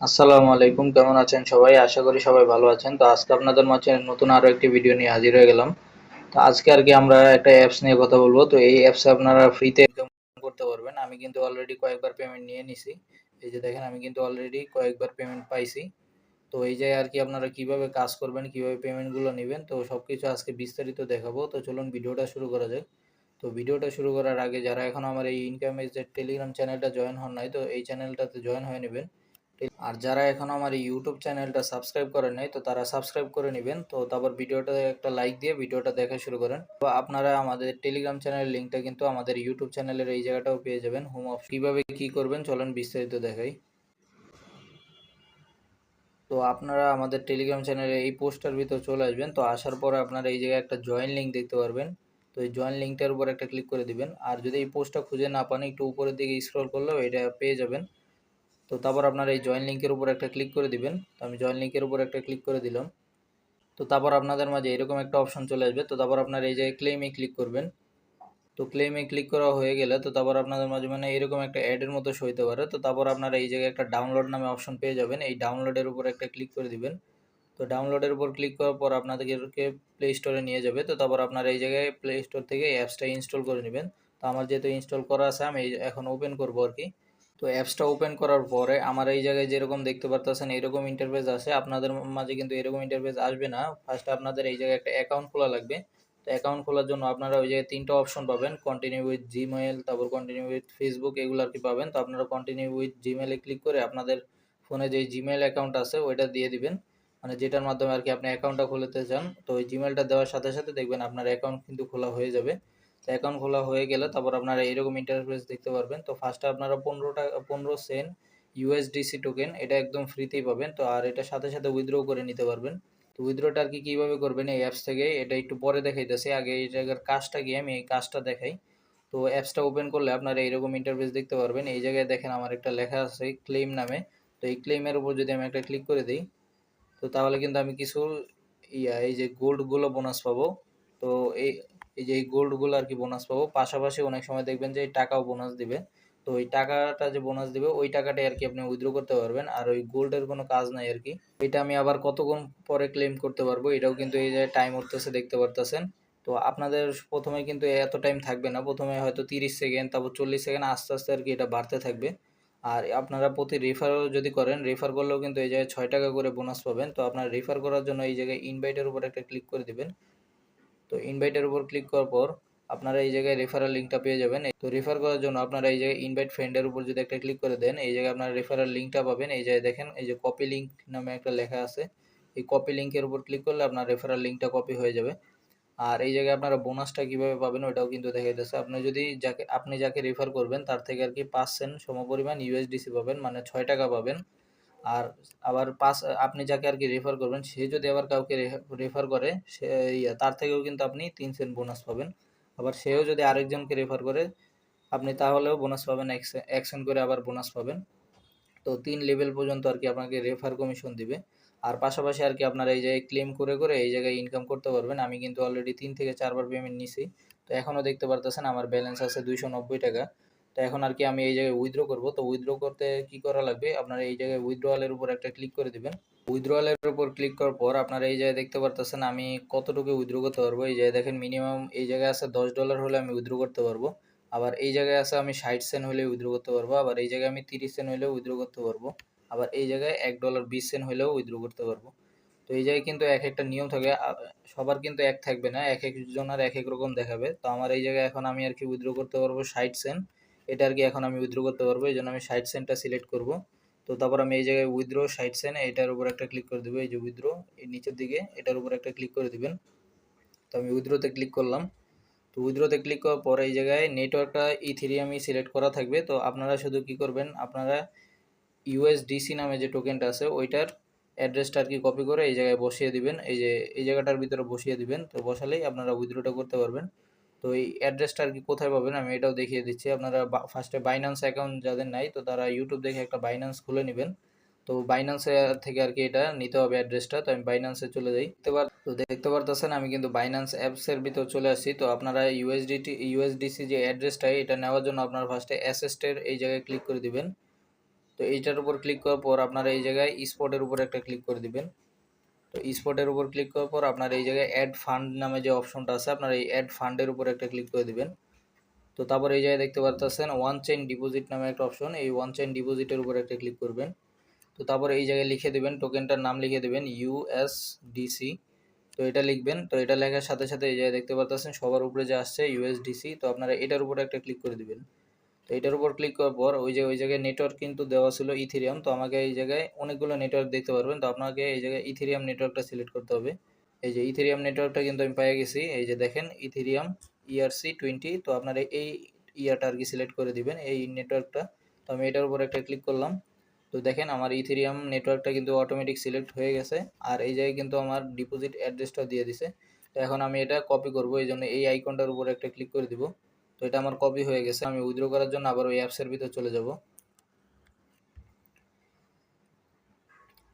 আসসালামু আলাইকুম, কেমন আছেন সবাই? আশা করি সবাই ভালো আছেন। তো আজকে আপনাদের মাঝে নতুন আরো একটি ভিডিও নিয়ে হাজির হয়ে গেলাম। তো আজকে আর কি আমরা একটা অ্যাপস নিয়ে কথা বলবো। তো এই অ্যাপসে আপনারা ফ্রিতে ইনকাম করতে পারবেন। আমি কিন্তু অলরেডি কয়েকবার পেমেন্ট নিয়ে নিছি। এই যে দেখেন, আমি কিন্তু অলরেডি কয়েকবার পেমেন্ট পাইছি। তো এই যে আর কি আপনারা কিভাবে কাজ করবেন, কিভাবে পেমেন্ট গুলো নেবেন, তো সবকিছু আজকে বিস্তারিত দেখাবো। তো চলুন ভিডিওটা শুরু করা যাক। তো ভিডিওটা শুরু করার আগে যারা এখন আমার এই ইনকাম এজ এর টেলিগ্রাম চ্যানেলটা জয়েন হন নাই, তো এই চ্যানেলটাতে জয়েন হয়ে নেবেন। আর যারা এখনো আমার এই ইউটিউব চ্যানেলটা সাবস্ক্রাইব করেন নাই, তো তারা সাবস্ক্রাইব করে নেবেন। তো তারপর ভিডিওটা একটা লাইক দিয়ে ভিডিওটা দেখা শুরু করেন। তো আপনারা আমাদের টেলিগ্রাম চ্যানেলের লিঙ্কটা কিন্তু আমাদের ইউটিউব চ্যানেলের এই জায়গাটাও পেয়ে যাবেন, হোম অপশন। কিভাবে কি করবেন চলেন বিস্তারিত দেখাই। তো আপনারা আমাদের টেলিগ্রাম চ্যানেলে এই পোস্টার ভিতর চলে আসবেন। তো আসার পরে আপনারা এই জায়গায় একটা জয়েন লিঙ্ক দেখতে পারবেন। তো এই জয়েন লিঙ্কটার উপর একটা ক্লিক করে দিবেন। আর যদি এই পোস্টটা খুঁজে না পান, একটু উপরের দিকে স্ক্রল করলেও এটা পেয়ে যাবেন। তো তারপর আপনারা এই জয়েন লিঙ্কের উপর একটা ক্লিক করে দিবেন। তো আমি জয়েন লিঙ্কের উপর একটা ক্লিক করে দিলাম। তো তারপর আপনাদের মাঝে এরকম একটা অপশন চলে আসবে। তো তারপর আপনারা এই যে ক্লেমে ক্লিক করবেন। তো ক্লেমে ক্লিক করা হয়ে গেলে তো তারপর আপনাদের মাঝে মানে এরকম একটা অ্যাডের মতো শো হতে পারে। তো তারপর আপনারা এই জায়গায় একটা ডাউনলোড নামে অপশন পেয়ে যাবেন। এই ডাউনলোডের উপর একটা ক্লিক করে দিবেন। তো ডাউনলোডের উপর ক্লিক করার পর আপনাদেরকে প্লে স্টোরে নিয়ে যাবে। তো তারপর আপনারা এই জায়গায় প্লে স্টোর থেকে অ্যাপসটা ইনস্টল করে নেবেন। তো আমার যেহেতু ইনস্টল করা আছে, আমি এখন ওপেন করবো আর কি। তো অ্যাপসটা ওপেন করার পরে আমার এই জায়গায় যেরকম দেখতে পারতেছেন এরকম ইন্টারফেস আসে। আপনাদের মাঝে কিন্তু এরকম ইন্টারফেস আসবে না। ফার্স্টে আপনাদের এই জায়গায় একটা অ্যাকাউন্ট খোলা লাগবে। তো অ্যাকাউন্ট খোলার জন্য আপনারা ওই জায়গায় তিনটা অপশন পাবেন, কন্টিনিউ উইথ জিমেইল, তারপর কন্টিনিউ উইথ ফেসবুক, এগুলো আর কি পাবেন। তো আপনারা কন্টিনিউ উইথ জিমেইলে ক্লিক করে আপনাদের ফোনে যে জিমেইল অ্যাকাউন্ট আছে ওইটা দিয়ে দিবেন, মানে যেটার মাধ্যমে আর কি আপনি অ্যাকাউন্টটা খুলতে চান। তো ওই জিমেইলটা দেওয়ার সাথে সাথে দেখবেন আপনার অ্যাকাউন্ট কিন্তু খোলা হয়ে যাবে। তো অ্যাকাউন্ট খোলা হয়ে গেলে তারপর আপনারা এরকম ইন্টারফেস দেখতে পারবেন। তো ফার্স্টে আপনারা 15 সেন্ট ইউএসডিসি টোকেন এটা একদম ফ্রিতেই পাবেন। তো আর এটার সাথে সাথে উইথড্র করে নিতে পারবেন। তো উইথড্রটা আর কি কীভাবে করবেন এই অ্যাপস থেকে, এটা একটু পরে দেখাইতেছি। আগে এই জায়গার কাজটা গিয়ে আমি এই কাজটা দেখাই। তো অ্যাপসটা ওপেন করলে আপনারা এইরকম ইন্টারফেস দেখতে পারবেন। এই জায়গায় দেখেন আমার একটা লেখা আছে ক্লেম নামে। তো এই ক্লেমের উপর যদি আমি একটা ক্লিক করে দিই, তো তাহলে কিন্তু আমি কিছু এই যে গোল্ডগুলো বোনাস পাবো। তো এই এই যে এই গোল্ডগুলো আর কি বোনাস পাবো। পাশাপাশি অনেক সময় দেখবেন যে এই টাকাও বোনাস দিবে। তো ওই টাকাটা যে বোনাস দিবে ওই টাকাটাই আর কি আপনি উইথড্র করতে পারবেন। আর ওই গোল্ডের কোনো কাজ নাই আর কি। এটা আমি আবার কতক্ষণ পরে ক্লেম করতে পারবো এটাও কিন্তু এই যে টাইম উঠতেছে দেখতে পারতেছেন। তো আপনাদের প্রথমে কিন্তু এত টাইম থাকবে না, প্রথমে হয়তো 30 সেকেন্ড, তারপর 40 সেকেন্ড, আস্তে আস্তে আর কি এটা বাড়তে থাকবে। আর আপনারা প্রতি রেফারও যদি করেন, রেফার করলেও কিন্তু এই জায়গায় 6 টাকা করে বোনাস পাবেন। তো আপনারা রেফার করার জন্য এই জায়গায় ইনভাইটের উপর একটা ক্লিক করে দিবেন। তো ইনভাইটের উপর ক্লিক করার পর আপনারা এই জায়গায় রেফারেল লিঙ্কটা পেয়ে যাবেন। তো রেফার করার জন্য আপনারা এই জায়গায় ইনভাইট ফ্রেন্ডের উপর যদি একটা ক্লিক করে দেন, এই জায়গায় আপনারা রেফারেল লিঙ্কটা পাবেন। এই জায়গায় দেখেন এই যে কপি লিঙ্ক নামে একটা লেখা আছে। এই কপি লিঙ্কের উপর ক্লিক করলে আপনার রেফারেল লিঙ্কটা কপি হয়ে যাবে। আর এই জায়গায় আপনারা বোনাসটা কিভাবে পাবেন ওটাও কিন্তু দেখাইতেছে। আপনি যাকে রেফার করবেন তার থেকে আর কি 5 সেন্ট সমপরিমাণ ইউএসডিসি পাবেন, মানে 6 টাকা পাবেন। আর আবার আপনি যাকে আর কি রেফার করবেন সে যদি আবার কাউকে রেফার করে, সে তার থেকেও কিন্তু আপনি 3 সেন্ট বোনাস পাবেন। আবার সেও যদি আরেকজনকে রেফার করে আপনি তাহলেও বোনাস পাবেন, 1 সেন্ট করে আবার বোনাস পাবেন। তো 3 লেভেল পর্যন্ত আর কি আপনাকে রেফার কমিশন দিবে। আর পাশাপাশি আর কি আপনারা এই জায়গায় ক্লেম করে করে এই জায়গায় ইনকাম করতে পারবেন। আমি কিন্তু অলরেডি 3 থেকে 4 বার পেমেন্ট নিছি। তো এখনও দেখতে পারতেছেন আমার ব্যালেন্স আছে 290 টাকা। তো এখন আর কি আমি এই জায়গায় উইথড্র করব। তো উইথড্র করতে কি করা লাগবে, আপনারা এই জায়গায় উইথড্রয়ালের উপর একটা ক্লিক করে দিবেন। উইথড্রয়ালের উপর ক্লিক করার পর আপনারা এই জায়গায় দেখতে পারতেছেন আমি কতটুকু উইথড্র করতে পারবো। এই জায়গায় দেখেন মিনিমাম এই জায়গায় আছে $10 হলে আমি উইথড্র করতে পারবো। আবার এই জায়গায় আছে আমি 60 সেন্ট হলে উইথড্র করতে পারবো। আবার এই জায়গায় আমি 30 সেন্ট হলেও উইথড্র করতে পারবো। আবার এই জায়গায় $1 20 সেন্ট হলেও উইথড্র করতে পারবো। তো এই জায়গায় কিন্তু এক একটা নিয়ম থাকে, সবার কিন্তু এক থাকবে না, এক একজনের এক এক রকম দেখাবে। তো আমার এই জায়গায় এখন আমি আর কি উইথড্র করতে পারবো 60 সেন্ট। এটা আর কি এখন আমি উইথড্র করতে পারবো, এই জন্য আমি 60 সেন্টটা সিলেক্ট করব। তো তারপর আমি এই জায়গায় উইথড্র 60 সেন্ট এটার উপর একটা ক্লিক করে দেবো। এই যে উইথড্র এই নিচের দিকে এটার উপর একটা ক্লিক করে দিবেন। তো আমি উইথড্রতে ক্লিক করলাম। তো উইথড্রতে ক্লিক করার পরে এই জায়গায় নেটওয়ার্কটা ইথেরিয়ামই সিলেক্ট করা থাকবে। তো আপনারা শুধু কি করবেন, আপনারা ইউএসডিসি নামে যে টোকেনটা আছে ওইটার অ্যাড্রেসটা আর কি কপি করে এই জায়গায় বসিয়ে দিবেন। এই যে এই জায়গাটার ভিতরে বসিয়ে দিবেন। তো বসালেই আপনারা উইথড্রটা করতে পারবেন। তো এই অ্যাড্রেসটা আর কি কোথায় পাবেন আমি এটাও দেখিয়ে দিচ্ছি। আপনারা ফার্স্টে বাইন্যান্স অ্যাকাউন্ট যাদের নাই তো তারা ইউটিউব দেখে একটা বাইন্যান্স খুলে নেবেন। তো বাইন্যান্সে থেকে আর কি এটা নিতে হবে অ্যাড্রেসটা। তো আমি বাইন্যান্সে চলে যাই। তো দেখতে পারতেছেন আমি কিন্তু বাইন্যান্স অ্যাপসের ভিতর চলে আসছি। তো আপনারা ইউএসডিসি যে অ্যাড্রেসটা এটা নেওয়ার জন্য আপনারা ফার্স্টে অ্যাসেস্টের এই জায়গায় ক্লিক করে দিবেন। তো তো এইটার উপর ক্লিক করার পর আপনারা এই জায়গায় স্পটের উপর একটা ক্লিক করে দিবেন। তো স্পটের উপর ক্লিক করার পর আপনার এই জায়গায় অ্যাড ফান্ড নামে যে অপশনটা আছে আপনার এই অ্যাড ফান্ডের উপর একটা ক্লিক করে দিবেন। তো তারপর এই জায়গায় দেখতে পারতেছেন ওয়ান চেইন ডিপোজিট নামে একটা অপশন, এই ওয়ান চেইন ডিপোজিটের উপর একটা ক্লিক করবেন। তো তারপর এই জায়গায় লিখে দেবেন, টোকেনটার নাম লিখে দেবেন USDC। তো এটা লিখবেন। তো এটা লেখার সাথে সাথে এই জায়গায় দেখতে পারতেছেন সবার উপরে যে আসছে USDC, তো আপনারা এটার উপরে একটা ক্লিক করে দিবেন। তো এটার উপর ক্লিক করার পর ওই জায়গায় নেটওয়ার্ক কিন্তু দেওয়া ছিল ইথেরিয়াম, তো আমাকে এই জায়গায় অনেকগুলো নেটওয়ার্ক দেখতে পারবেন, তো আপনাকে এই জায়গায় ইথেরিয়াম নেটওয়ার্কটা সিলেক্ট করতে হবে। এই যে ইথেরিয়াম নেটওয়ার্কটা কিন্তু আমি পেয়ে গেছি, এই যে দেখেন ইথেরিয়াম ERC20। তো আপনারা এই ইয়াটা আর কি সিলেক্ট করে দিবেন, এই নেটওয়ার্কটা। তো আমি এটার উপর একটা ক্লিক করলাম। তো দেখেন আমার ইথেরিয়াম নেটওয়ার্কটা কিন্তু অটোমেটিক সিলেক্ট হয়ে গেছে, আর এই জায়গায় কিন্তু আমার ডিপোজিট অ্যাড্রেসটা দিয়ে দিছে। তো এখন আমি এটা কপি করব, এই জন্য এই আইকনটার উপর একটা ক্লিক করে দিব। তো এটা আমার কপি হয়ে গেছে। আমি উইথড্র করার জন্য আবার ওই অ্যাপসের ভিতর চলে যাব।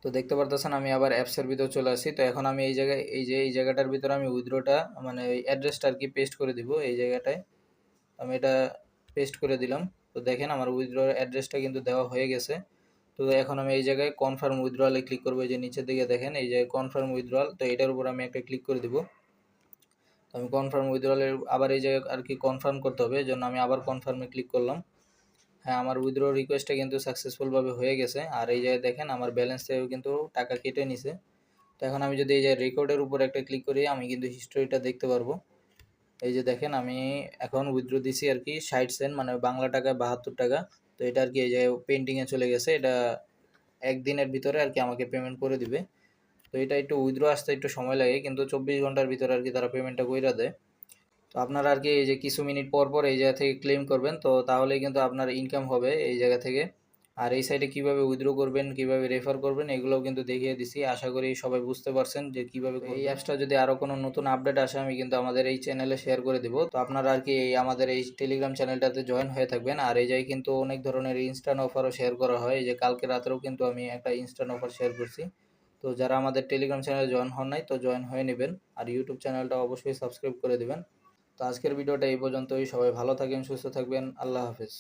তো দেখতে পারতেছেন আমি আবার অ্যাপসের ভিতর চলে আসি। তো এখন আমি এই জায়গায় এই জায়গাটার ভিতরে আমি উইথড্রটা মানে ওই অ্যাড্রেসটা আর কি পেস্ট করে দিব এই জায়গাটায়। আমি এটা পেস্ট করে দিলাম। তো দেখেন আমার উইথড্র অ্যাড্রেসটা কিন্তু দেওয়া হয়ে গেছে। তো এখন আমি এই জায়গায় কনফার্ম উইথড্রয়ালে ক্লিক করবো, এই যে নিচের দিকে দেখেন এই যে কনফার্ম উইথড্রয়াল, তো এটার উপর আমি একটা ক্লিক করে দিব। তো আমি কনফার্ম উইথড্রয়ালের আবার এই জায়গায় আর কি কনফার্ম করতে হবে, এই জন্য আমি আবার কনফার্মে ক্লিক করলাম। হ্যাঁ, আমার উইথড্র রিকোয়েস্টটা কিন্তু সাকসেসফুলভাবে হয়ে গেছে, আর এই জায়গায় দেখেন আমার ব্যালেন্স থেকেও কিন্তু টাকা কেটে নিছে। তো এখন আমি যদি এই যে রেকর্ডের উপর একটা ক্লিক করি আমি কিন্তু হিস্টোরিটা দেখতে পারবো। এই যে দেখেন আমি এখন উইথড্র দিছি আর কি 60 সেন্ট, মানে বাংলা টাকা 72 টাকা। তো এটা আর কি এই যে পেন্ডিংয়ে চলে গেছে, এটা একদিনের ভিতরে আর কি আমাকে পেমেন্ট করে দিবে। তো এটা একটু উইথড্র আসতে একটু সময় লাগে, কিন্তু 24 ঘন্টার ভিতরে আর কি তারা পেমেন্টটা কইরা দেয়। তো আপনারা আর কি এই যে কিছু মিনিট পর পর এই জায়গা থেকে ক্লেম করবেন, তো তাহলে কিন্তু আপনার ইনকাম হবে এই জায়গা থেকে। আর এই সাইটে কিভাবে উইথড্র করবেন, কিভাবে রেফার করবেন, এগুলোও কিন্তু দেখিয়ে দিছি। আশা করি সবাই বুঝতে পারছেন যে কিভাবে করবেন। এই অ্যাপসটা যদি আরও কোনো নতুন আপডেট আসে আমি কিন্তু আমাদের এই চ্যানেলে শেয়ার করে দিব। তো আপনারা আর কি এই আমাদের এই টেলিগ্রাম চ্যানেলটাতে জয়েন হয়ে থাকবেন। আর এই জায়গায় কিন্তু অনেক ধরনের ইনস্ট্যান্ট অফারও শেয়ার করা হয়, এই যে কালকে রাতেও কিন্তু আমি একটা ইনস্ট্যান্ট অফার শেয়ার করছি। তো যারা আমাদের টেলিগ্রাম চ্যানেলে জয়েন হন নাই তো জয়েন হয়ে নেবেন, আর ইউটিউব চ্যানেলটা অবশ্যই সাবস্ক্রাইব করে দেবেন। তো আজকের ভিডিওটা এই পর্যন্তই। সবাই ভালো থাকেন, সুস্থ থাকবেন। আল্লাহ হাফেজ।